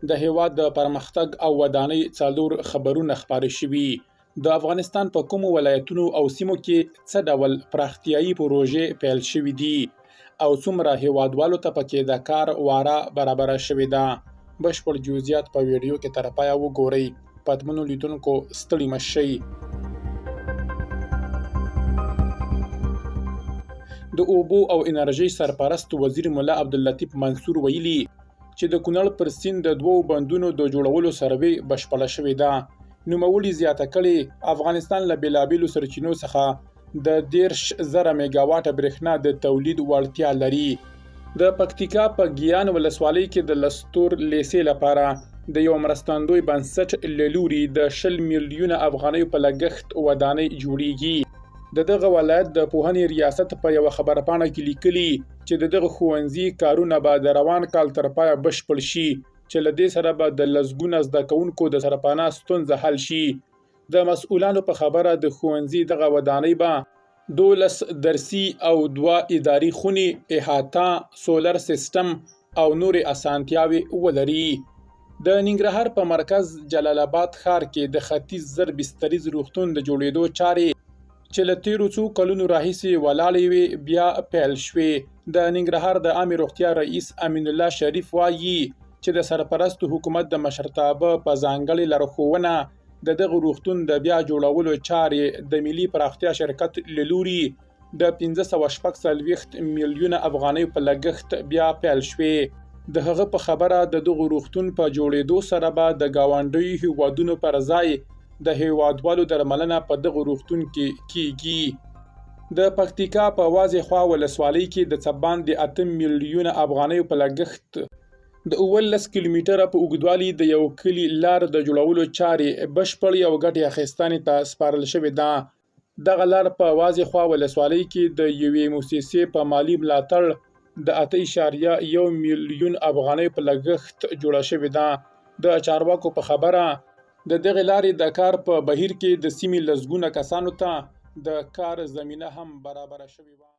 د هیواد د پرمختګ او ودانۍ څلور خبرونه خپاره شوي. د افغانستان په کومو ولایتونو او سیمو کې څه ډول پراختیایي پروژې پیل شوي دي او څومره هیوادوالو ته پکې د کار واره برابره شوې ده. بشپړ جزئیات په ویډیو کې تر پایه وګورئ. پدمنو لیدونکو ستړي مه شئ. د اوبو او انرژۍ سرپرست وزیر ملا عبداللطیف منصور ویلي چې د کونړ پر سیند د 2 بندونو د جوړولو سروې بشپړه شوې ده. نوموړي زیاته کړې افغانستان له بېلابېلو سرچینو څخه د 10,000 میګاواټه برېښنا د تولید وړتیا لري. د پکتیکا په ګیان ولسوالۍ کې د لستور لیسې لپاره د یو مرستندوی بنسټ له لوري د 20 میلیونه افغانیو په لګښت ودانۍ جوړیږي. د دغه ولایت د پوهنې ریاست په یو خبرپاڼه کې لیکلي چې د دغه ښوونځي کارونه به د روان کال تر پایه بشپړ شي چې له دې سره به د لسګونه زده کوونکو د سرپناه ستونزه حل شي. د مسؤلانو په خبره د ښوونځي دغه ودانۍ به 12 درسي او 2 اداري خونې، احاطه، سولر سیستم او نورې اسانتیاوې ولري. د ننګرهار په مرکز جلال آباد ښار کې د ختیځ زر بستریز روغتون د جوړېدو چارې چې له تیرو څو کلونو راهیسې ولاړې وې بیا پیل شوې. د ننګرهار د عامې روغتیا رئیس امین الله شریف وایي چې د سرپرستو حکومت د مشرتابه په ځانګړې لارښوونه د دغه روغتون د بیا جوړولو چارې د ملي پراختیا شرکت له لوري د 546 میلیونه افغانیو په لګښت بیا پیل شوې. د هغه په خبره د دغه روغتون په جوړېدو سره به د ګاونډیو هیوادونو پر ځای د هیوادوالو درملنه په دغه روغتون کې کیږي. د پکتیکا په واځې خوا ولسوالۍ کې د څه باندې 8 میلیونه افغانیو په لګښت د 19 کیلومتره په اوږدوالي د یو کلي لار د جوړولو چارې بشپړې او ګټې اخیستنې ته سپارل شوې ده. دغه لار په واځې خوا ولسوالۍ کې د یوې موسسې په مالي ملاتړ د 8.1 میلیون افغانیو په لګښت جوړه شوې ده. د چارواکو په خبره د دغه لارې د کار په بهیر کې د سیمې لسګونه کسانو ته د کار زمینه هم برابره شوې وه.